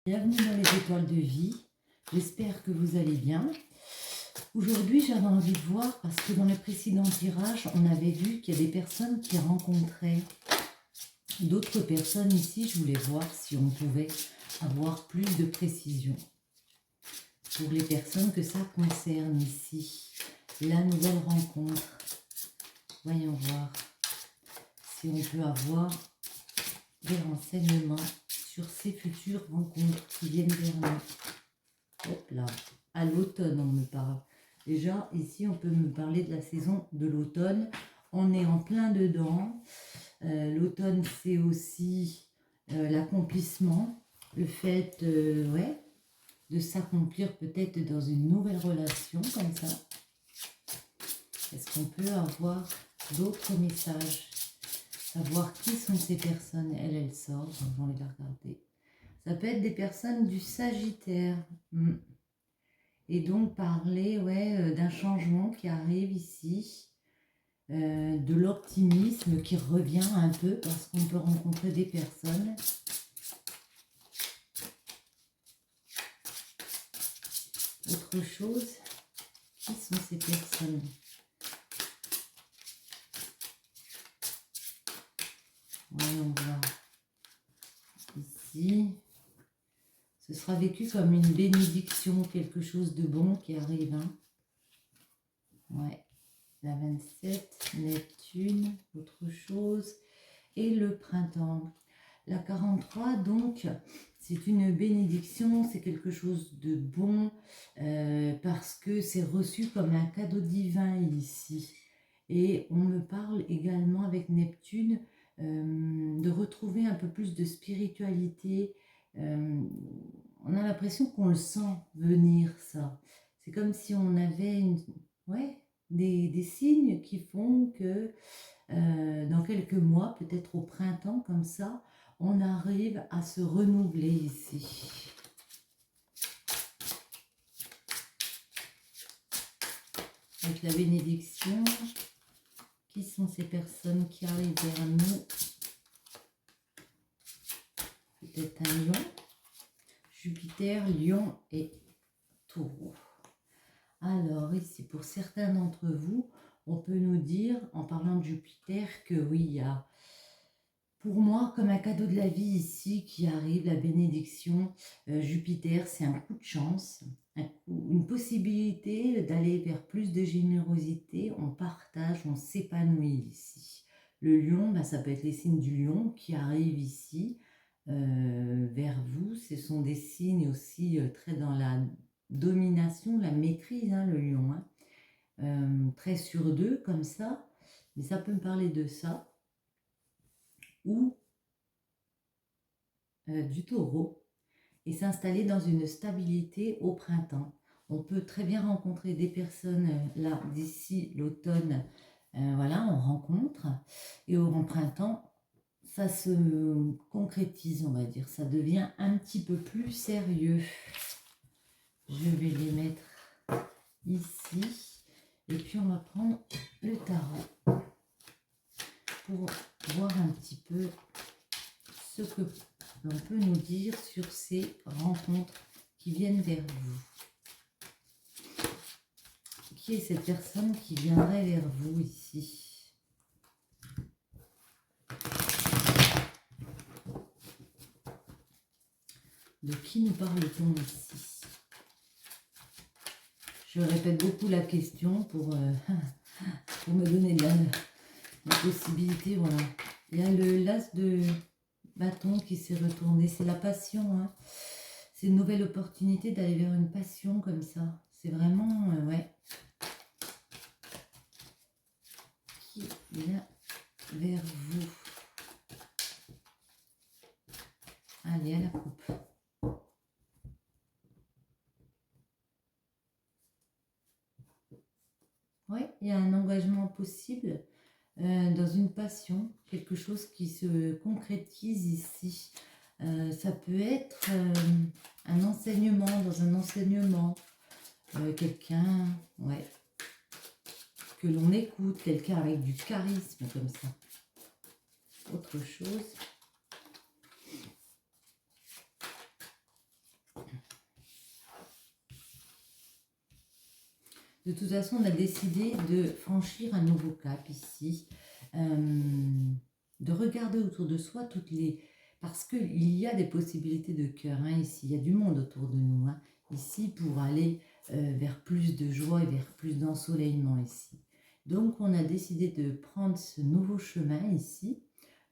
Bienvenue dans les étoiles de vie, j'espère que vous allez bien. Aujourd'hui j'avais envie de voir, parce que dans le précédent tirage, on avait vu qu'il y a des personnes qui rencontraient d'autres personnes ici. Je voulais voir si on pouvait avoir plus de précision pour les personnes que ça concerne ici. La nouvelle rencontre, voyons voir si on peut avoir des renseignements sur ces futures rencontres qui viennent vers nous. Hop là, à l'automne on me parle. Déjà ici on peut me parler de la saison de l'automne. On est en plein dedans. L'automne c'est aussi l'accomplissement, le fait ouais, de s'accomplir peut-être dans une nouvelle relation comme ça. Est-ce qu'on peut avoir d'autres messages? Savoir qui sont ces personnes. Elle sort, j'ai envie de la regarder. Ça peut être des personnes du Sagittaire. Et donc parler ouais, d'un changement qui arrive ici, de l'optimisme qui revient un peu parce qu'on peut rencontrer des personnes. Autre chose, qui sont ces personnes? Voyons voir. Ici, ce sera vécu comme une bénédiction, quelque chose de bon qui arrive. Hein. Ouais. La 27, Neptune, autre chose. Et le printemps. La 43, donc, c'est une bénédiction, c'est quelque chose de bon, parce que c'est reçu comme un cadeau divin ici. Et on me parle également avec Neptune de retrouver un peu plus de spiritualité. On a l'impression qu'on le sent venir, ça. C'est comme si on avait ouais, des signes qui font que dans quelques mois, peut-être au printemps, comme ça, on arrive à se renouveler ici. Avec la bénédiction, qui sont ces personnes qui arrivent vers nous? Peut-être un lion, Jupiter, lion et taureau. Alors ici, pour certains d'entre vous, on peut nous dire, en parlant de Jupiter, que oui, il y a pour moi comme un cadeau de la vie ici qui arrive, la bénédiction. Jupiter, c'est un coup de chance, une possibilité d'aller vers plus de générosité. On partage, on s'épanouit ici. Le lion, bah, ça peut être les signes du lion qui arrivent ici vers vous. Ce sont des signes aussi très dans la domination, la maîtrise, hein, le lion. Hein. Très sur deux comme ça, mais ça peut me parler de ça. Ou du taureau et s'installer dans une stabilité au printemps. On peut très bien rencontrer des personnes là d'ici l'automne, voilà, on rencontre, et au printemps, ça se concrétise, on va dire, ça devient un petit peu plus sérieux. Je vais les mettre ici, et puis on va prendre le tarot pour voir un petit peu ce que l'on peut nous dire sur ces rencontres qui viennent vers vous. Qui est cette personne qui viendrait vers vous ici? De qui nous parle-t-on ici? Je répète beaucoup la question pour me donner la possibilité. Voilà. Il y a le las de bâton qui s'est retourné. C'est la passion. Hein. C'est une nouvelle opportunité d'aller vers une passion comme ça. C'est vraiment, ouais. Qui vient vers vous? Allez, à la coupe. Oui, il y a un engagement possible dans une passion, quelque chose qui se concrétise ici. Ça peut être un enseignement, dans un enseignement, quelqu'un, ouais, que l'on écoute, quelqu'un avec du charisme comme ça. Autre chose. De toute façon, on a décidé de franchir un nouveau cap ici, de regarder autour de soi toutes les... Parce qu'il y a des possibilités de cœur, hein, ici, il y a du monde autour de nous, hein, ici, pour aller vers plus de joie et vers plus d'ensoleillement ici. Donc, on a décidé de prendre ce nouveau chemin ici,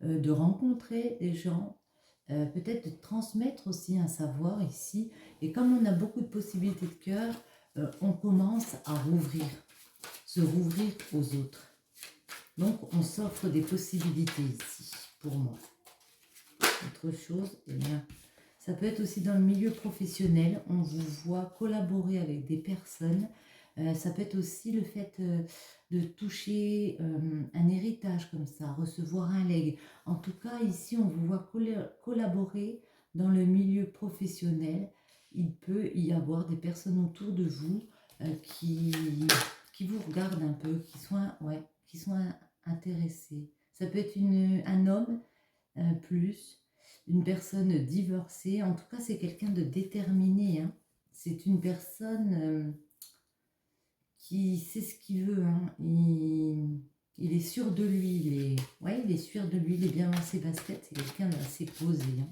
de rencontrer des gens, peut-être de transmettre aussi un savoir ici. Et comme on a beaucoup de possibilités de cœur, on commence à rouvrir, se rouvrir aux autres. Donc, on s'offre des possibilités ici, pour moi. Autre chose, eh bien, ça peut être aussi dans le milieu professionnel. On vous voit collaborer avec des personnes. Ça peut être aussi le fait de toucher un héritage comme ça, recevoir un legs. En tout cas, ici, on vous voit collaborer dans le milieu professionnel. Il peut y avoir des personnes autour de vous qui vous regardent un peu, qui sont intéressés. Ça peut être un homme plus, une personne divorcée. En tout cas, c'est quelqu'un de déterminé. Hein. C'est une personne qui sait ce qu'il veut. Hein. Il est sûr de lui. Il est sûr de lui. Il est bien dans ses baskets. C'est quelqu'un d'assez posé. Hein.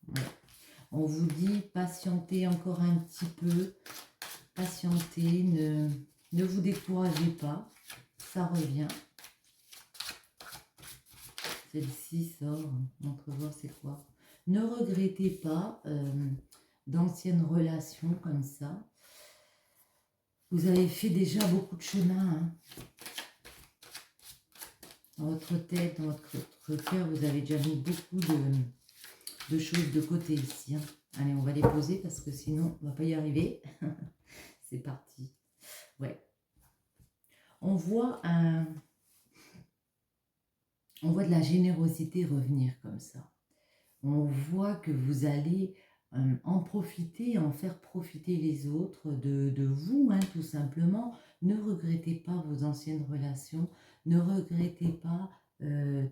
Voilà. On vous dit patientez encore un petit peu. Patientez. Ne vous découragez pas. Ça revient. Celle-ci sort. Entrevoir, c'est quoi? Ne regrettez pas d'anciennes relations comme ça. Vous avez fait déjà beaucoup de chemin. Hein. Dans votre tête, dans votre cœur, vous avez déjà mis beaucoup de choses de côté ici. Hein. Allez, on va les poser parce que sinon, on ne va pas y arriver. C'est parti. Ouais. On voit de la générosité revenir comme ça. On voit que vous allez en profiter, en faire profiter les autres de vous, hein, tout simplement. Ne regrettez pas vos anciennes relations, ne regrettez pas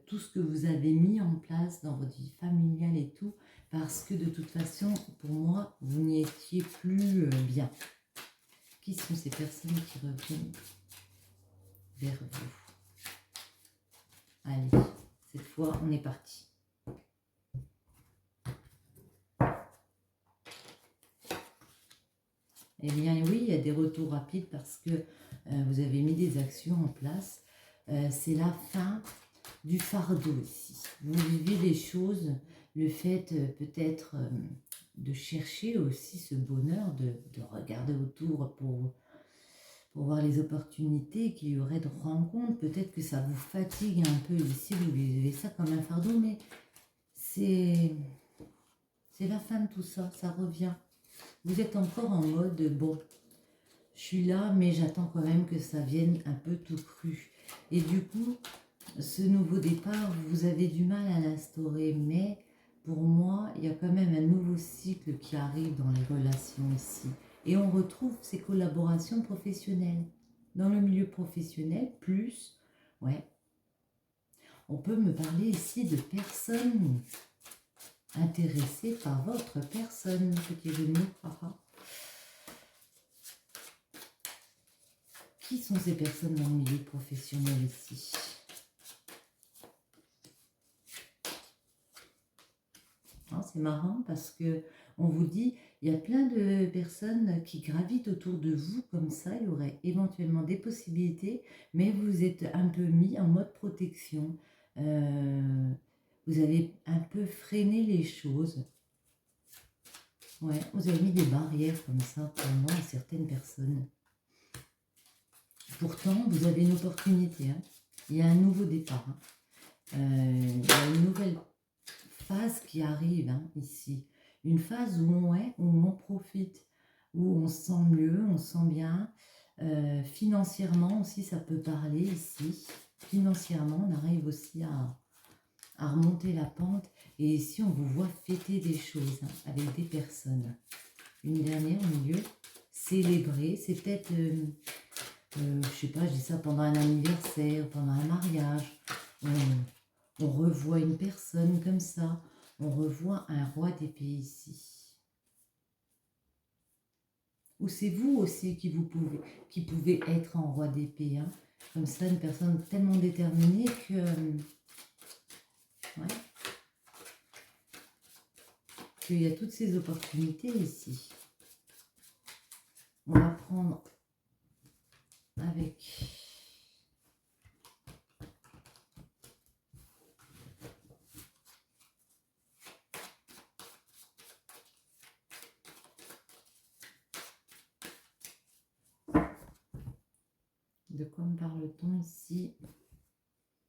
tout ce que vous avez mis en place dans votre vie familiale et tout, parce que de toute façon, pour moi, vous n'y étiez plus bien. Qui sont ces personnes qui reviennent vers vous? Allez, cette fois, on est parti. Eh bien oui, il y a des retours rapides parce que vous avez mis des actions en place. C'est la fin du fardeau ici. Vous vivez les choses, le fait peut-être de chercher aussi ce bonheur, de regarder autour pour voir les opportunités qu'il y aurait de rencontres. Peut-être que ça vous fatigue un peu ici, vous vivez ça comme un fardeau, mais c'est la fin de tout ça, ça revient. Vous êtes encore en mode, bon, je suis là, mais j'attends quand même que ça vienne un peu tout cru. Et du coup, ce nouveau départ, vous avez du mal à l'instaurer, mais pour moi, il y a quand même un nouveau cycle qui arrive dans les relations ici. Et on retrouve ces collaborations professionnelles. Dans le milieu professionnel, plus, ouais, on peut me parler ici de personnes intéressées par votre personne, petit genou. Qui sont ces personnes dans le milieu professionnel ici? C'est marrant parce que on vous dit, il y a plein de personnes qui gravitent autour de vous comme ça. Il y aurait éventuellement des possibilités, mais vous êtes un peu mis en mode protection. Vous avez un peu freiné les choses. Ouais, vous avez mis des barrières comme ça pour moi à certaines personnes. Pourtant, vous avez une opportunité. Hein. Il y a un nouveau départ. Hein. Il y a une nouvelle phase qui arrive hein, ici. Une phase où on en profite, où on se sent mieux, on se sent bien. Financièrement aussi, ça peut parler ici. Financièrement, on arrive aussi à remonter la pente. Et ici, on vous voit fêter des choses hein, avec des personnes. Une dernière au milieu, célébrer. C'est peut-être, je sais pas, je dis ça pendant un anniversaire, pendant un mariage. On revoit une personne comme ça. On revoit un roi d'épée ici. Ou c'est vous aussi qui pouvez être en roi d'épée. Hein. Comme ça, une personne tellement déterminée que... ouais, qu'il y a toutes ces opportunités ici. On va prendre avec... De quoi me parle-t-on ici?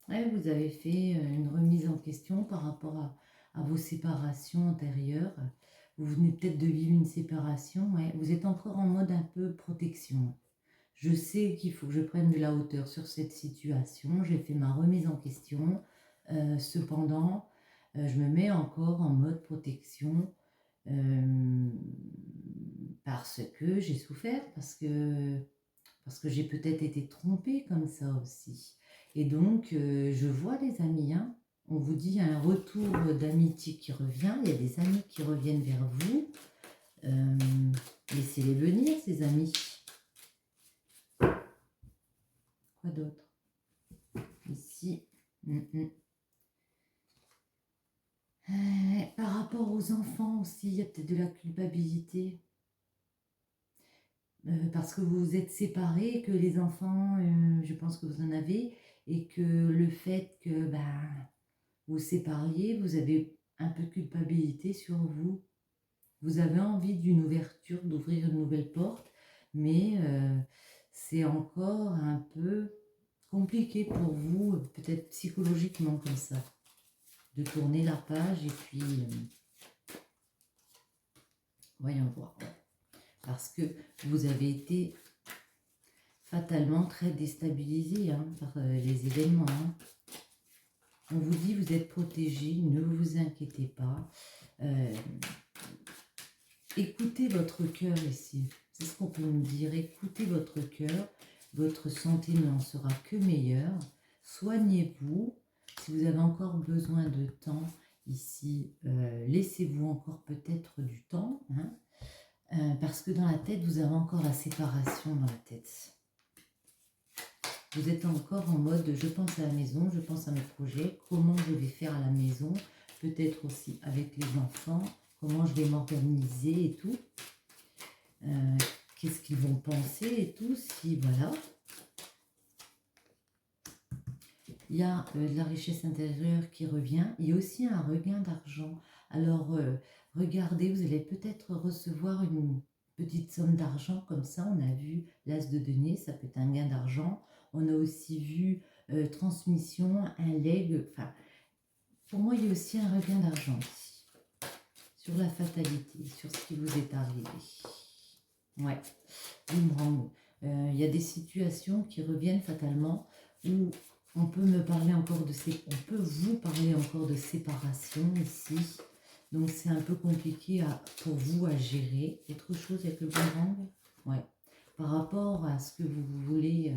Ouais, vous avez fait une remise en question par rapport à vos séparations antérieures. Vous venez peut-être de vivre une séparation. Ouais. Vous êtes encore en mode un peu protection. Je sais qu'il faut que je prenne de la hauteur sur cette situation. J'ai fait ma remise en question. Cependant, je me mets encore en mode protection parce que j'ai souffert, parce que j'ai peut-être été trompée comme ça aussi. Et donc, je vois les amis, hein. On vous dit un retour d'amitié qui revient, il y a des amis qui reviennent vers vous. Laissez-les venir, ces amis. Quoi d'autre? Ici. Par rapport aux enfants aussi, il y a peut-être de la culpabilité. Parce que vous vous êtes séparés, que les enfants, je pense que vous en avez, et que le fait que vous sépariez, vous avez un peu de culpabilité sur vous. Vous avez envie d'une ouverture, d'ouvrir une nouvelle porte, mais c'est encore un peu compliqué pour vous, peut-être psychologiquement comme ça, de tourner la page et puis voyons voir. Parce que vous avez été fatalement très déstabilisé par les événements. Hein. On vous dit vous êtes protégé, ne vous inquiétez pas. Écoutez votre cœur ici. C'est ce qu'on peut nous dire. Écoutez votre cœur. Votre santé n'en sera que meilleure. Soignez-vous. Si vous avez encore besoin de temps ici, laissez-vous encore peut-être du temps. Hein. Parce que dans la tête, vous avez encore la séparation dans la tête. Vous êtes encore en mode, je pense à la maison, je pense à mes projets, comment je vais faire à la maison, peut-être aussi avec les enfants, comment je vais m'organiser et tout. Qu'est-ce qu'ils vont penser et tout, si voilà. Il y a de la richesse intérieure qui revient, il y a aussi un regain d'argent. Alors, regardez, vous allez peut-être recevoir une petite somme d'argent comme ça. On a vu l'as de denier, ça peut être un gain d'argent. On a aussi vu transmission, un legs. Enfin, pour moi, il y a aussi un regain d'argent ici. Sur la fatalité, sur ce qui vous est arrivé. Ouais, boomerang. Il y a des situations qui reviennent fatalement où on peut me parler encore de on peut vous parler encore de séparation ici. Donc c'est un peu compliqué pour vous à gérer. Autre chose avec le boomerang, ouais. Par rapport à ce que vous voulez,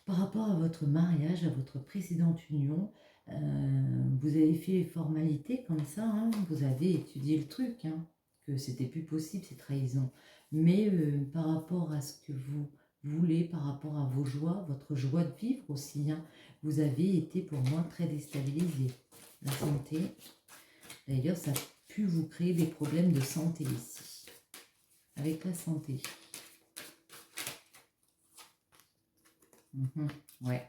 par rapport à votre mariage, à votre précédente union, vous avez fait les formalités comme ça, hein, vous avez étudié le truc, hein, que c'était plus possible ces trahisons. Mais par rapport à ce que vous voulez, par rapport à vos joies, votre joie de vivre aussi, hein, vous avez été pour moi très déstabilisé. La santé, d'ailleurs, ça a pu vous créer des problèmes de santé ici, avec la santé. Ouais.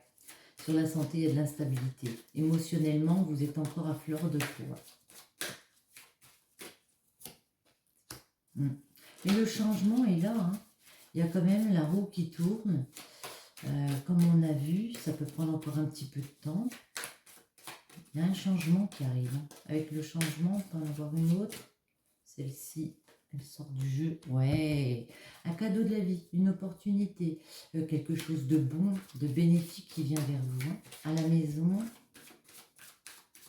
Sur la santé, il y a de l'instabilité. Émotionnellement, vous êtes encore à fleur de peau. Mais le changement est là. Hein. Il y a quand même la roue qui tourne. Comme on a vu, ça peut prendre encore un petit peu de temps. Il y a un changement qui arrive. Hein. Avec le changement, on peut en avoir une autre. Celle-ci, elle sort du jeu. Ouais, un cadeau de la vie, une opportunité, quelque chose de bon, de bénéfique qui vient vers vous. Hein. À la maison,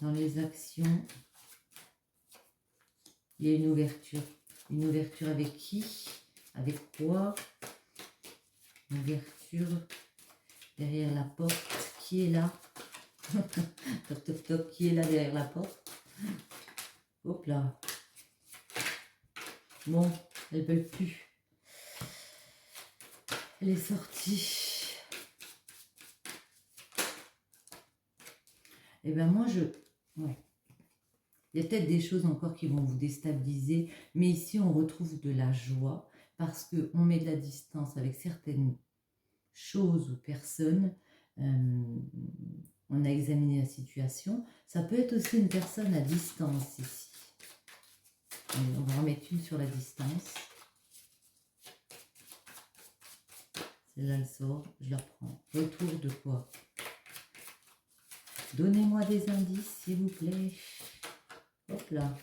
dans les actions, il y a une ouverture. Une ouverture avec qui? Avec quoi? Une ouverture derrière la porte. Qui est là? Toc, toc, toc. Qui est là derrière la porte? Hop là. Bon, elles ne veulent plus. Elle est sortie. Et bien moi, ouais. Il y a peut-être des choses encore qui vont vous déstabiliser, mais ici, on retrouve de la joie parce qu'on met de la distance avec certaines choses ou personnes. On a examiné la situation. Ça peut être aussi une personne à distance ici. Allez, on va en mettre une sur la distance. Celle-là, elle sort. Je la prends. Retour de quoi? Donnez-moi des indices, s'il vous plaît. Hop là.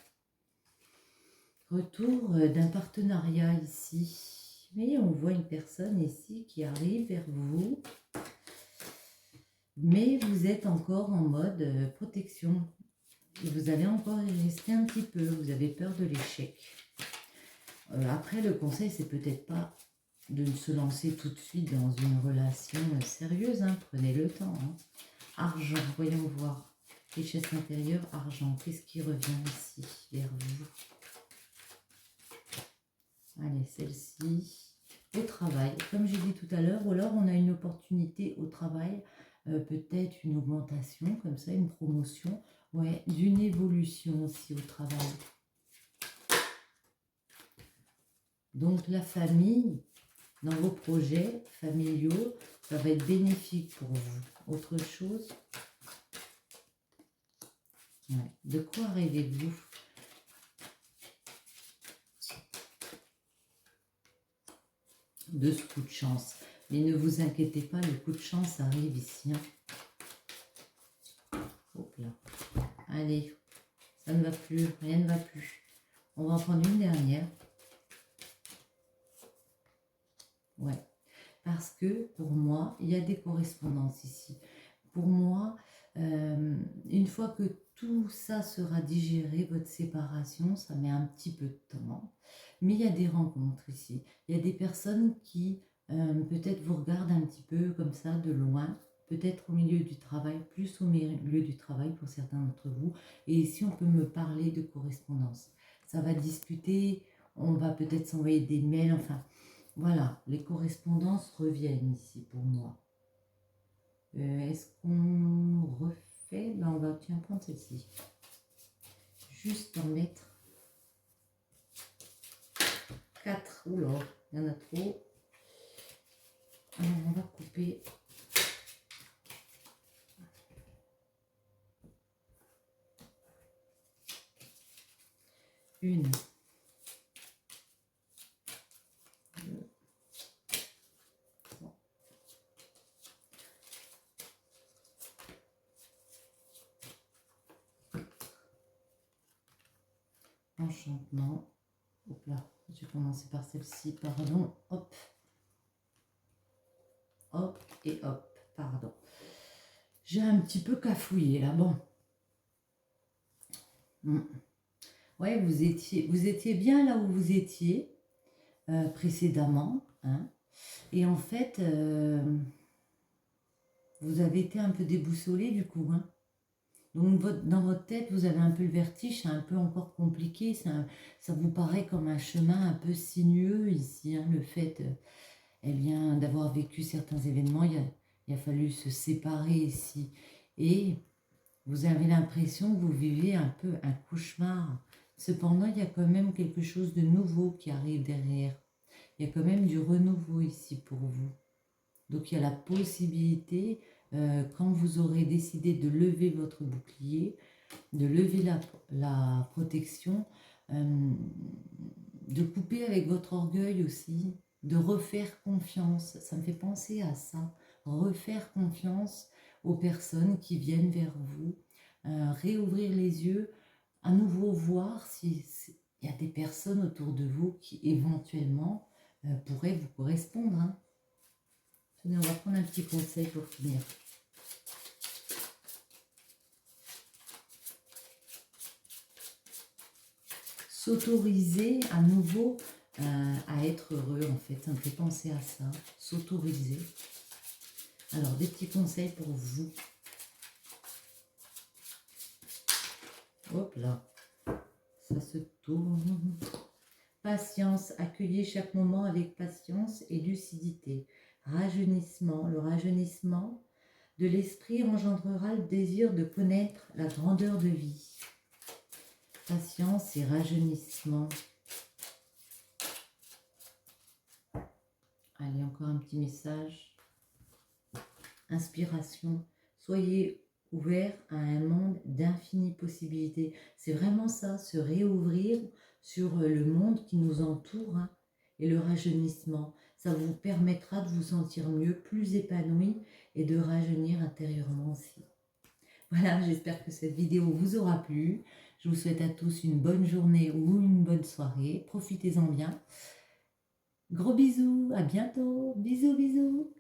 Retour d'un partenariat ici. Mais on voit une personne ici qui arrive vers vous. Mais vous êtes encore en mode protection. Et vous allez encore y rester un petit peu. Vous avez peur de l'échec. Après, le conseil, c'est peut-être pas de se lancer tout de suite dans une relation sérieuse. Hein. Prenez le temps. Hein. Argent, voyons voir. Richesse intérieure, argent. Qu'est-ce qui revient ici vers vous? Allez, celle-ci. Au travail, comme j'ai dit tout à l'heure, ou alors on a une opportunité au travail, peut-être une augmentation, comme ça, une promotion, ouais, d'une évolution aussi au travail. Donc la famille, dans vos projets familiaux, ça va être bénéfique pour vous. Autre chose? Ouais. De quoi rêvez-vous? De ce coup de chance. Mais ne vous inquiétez pas, le coup de chance arrive ici. Hein. Hop là. Allez, ça ne va plus, rien ne va plus. On va en prendre une dernière. Ouais. Parce que pour moi, il y a des correspondances ici. Pour moi, une fois que tout ça sera digéré, votre séparation, ça met un petit peu de temps. Mais il y a des rencontres ici. Il y a des personnes qui peut-être vous regardent un petit peu comme ça de loin, peut-être au milieu du travail, plus au milieu du travail pour certains d'entre vous. Et ici, on peut me parler de correspondance. Ça va discuter, on va peut-être s'envoyer des mails, enfin, voilà, les correspondances reviennent ici pour moi. Est-ce qu'on refait? Ben, on va prendre celle-ci. Juste en mettre 4. Oula, il y en a trop. Alors, on va couper. Une. Deux. Trois. Enchantement. Hop là, je vais commencer par celle-ci, pardon. Hop. Hop et hop, pardon. J'ai un petit peu cafouillé là, bon. Ouais, vous étiez bien là où vous étiez précédemment. Hein, et en fait, vous avez été un peu déboussolé du coup. Hein. Donc dans votre tête, vous avez un peu le vertige, c'est un peu encore compliqué. Ça vous paraît comme un chemin un peu sinueux ici. Hein, le fait eh bien, d'avoir vécu certains événements, il a fallu se séparer ici. Et vous avez l'impression que vous vivez un peu un cauchemar. Cependant, il y a quand même quelque chose de nouveau qui arrive derrière. Il y a quand même du renouveau ici pour vous. Donc il y a la possibilité, quand vous aurez décidé de lever votre bouclier, de lever la protection, de couper avec votre orgueil aussi, de refaire confiance. Ça me fait penser à ça. Refaire confiance aux personnes qui viennent vers vous, réouvrir les yeux, à nouveau voir s'il y a des personnes autour de vous qui éventuellement pourraient vous correspondre. Hein. Tenez, on va prendre un petit conseil pour finir. S'autoriser à nouveau à être heureux, en fait. Ça me fait penser à ça. S'autoriser. Alors, des petits conseils pour vous. Hop là. Ça se tourne. Patience. Accueillez chaque moment avec patience et lucidité. rajeunissement. Le rajeunissement de l'esprit engendrera le désir de connaître la grandeur de vie. Patience et rajeunissement. Allez, encore un petit message. Inspiration. Soyez ouverts à un monde d'infinies possibilités. C'est vraiment ça, se réouvrir sur le monde qui nous entoure, hein, et le rajeunissement. Ça vous permettra de vous sentir mieux, plus épanoui et de rajeunir intérieurement aussi. Voilà, j'espère que cette vidéo vous aura plu. Je vous souhaite à tous une bonne journée ou une bonne soirée. Profitez-en bien. Gros bisous, à bientôt. Bisous, bisous.